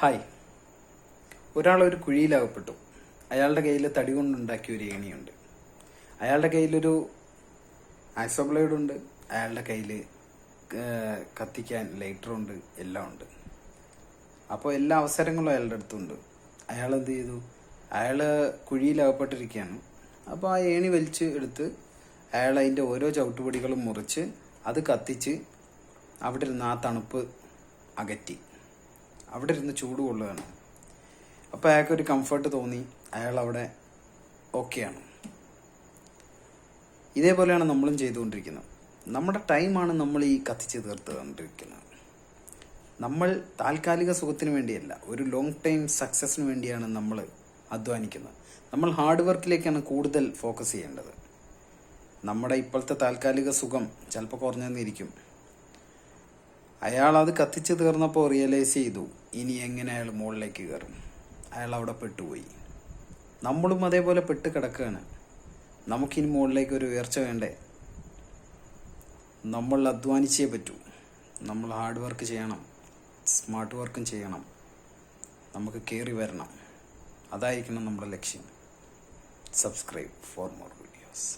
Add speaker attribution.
Speaker 1: Hi. ഒരാളൊരു കുഴിയിലകപ്പെട്ടു. അയാളുടെ കയ്യിൽ തടി കൊണ്ടുണ്ടാക്കിയ ഒരു ഏണിയുണ്ട്. അയാളുടെ കയ്യിലൊരു ആക്സോ ബ്ലേഡ് ഉണ്ട്. അയാളുടെ കയ്യിൽ കത്തിക്കാൻ ലൈറ്ററുണ്ട്, എല്ലാം ഉണ്ട്. അപ്പോൾ എല്ലാ അവസരങ്ങളും അയാളുടെ അടുത്തുണ്ട്. അയാൾ എന്ത് ചെയ്തു? അയാൾ കുഴിയിലകപ്പെട്ടിരിക്കുകയാണ്. അപ്പോൾ ആ ഏണി വലിച്ച് എടുത്ത് അയാൾ അതിൻ്റെ ഓരോ ചവിട്ടുപടികളും മുറിച്ച് അത് കത്തിച്ച് അവിടെ ഇരുന്ന് ആ തണുപ്പ് അകറ്റി. അവിടെ ഇരുന്ന് ചൂട് കൊള്ളുകയാണ്. അപ്പോൾ അയാൾക്കൊരു കംഫർട്ട് തോന്നി. അയാൾ അവിടെ ഓക്കെയാണ്. ഇതേപോലെയാണ് നമ്മളും ചെയ്തുകൊണ്ടിരിക്കുന്നത്. നമ്മുടെ ടൈമാണ് നമ്മൾ ഈ കത്തിച്ച് തീർത്തുകൊണ്ടിരിക്കുന്നത്. നമ്മൾ താൽക്കാലിക സുഖത്തിന് വേണ്ടിയല്ല, ഒരു ലോങ് ടൈം സക്സസിന് വേണ്ടിയാണ് നമ്മൾ അധ്വാനിക്കുന്നത്. നമ്മൾ ഹാർഡ് വർക്കിലേക്കാണ് കൂടുതൽ ഫോക്കസ് ചെയ്യേണ്ടത്. നമ്മുടെ ഇപ്പോഴത്തെ താൽക്കാലിക സുഖം ചിലപ്പോൾ കുറഞ്ഞെന്നിരിക്കും. അയാൾ അത് കത്തിച്ച് തീർന്നപ്പോൾ റിയലൈസ് ചെയ്തു, ഇനി എങ്ങനെ അയാൾ മുകളിലേക്ക് കയറും. അയാൾ അവിടെ പെട്ടുപോയി. നമ്മളും അതേപോലെ പെട്ട് കിടക്കുകയാണ്. നമുക്കിനി മുകളിലേക്ക് ഒരു ഉയർച്ച വേണ്ടേ? നമ്മൾ അധ്വാനിച്ചേ പറ്റൂ. നമ്മൾ ഹാർഡ് വർക്ക് ചെയ്യണം, സ്മാർട്ട് വർക്കും ചെയ്യണം. നമുക്ക് കയറി വരണം. അതായിരിക്കണം നമ്മുടെ ലക്ഷ്യം. Subscribe for more videos.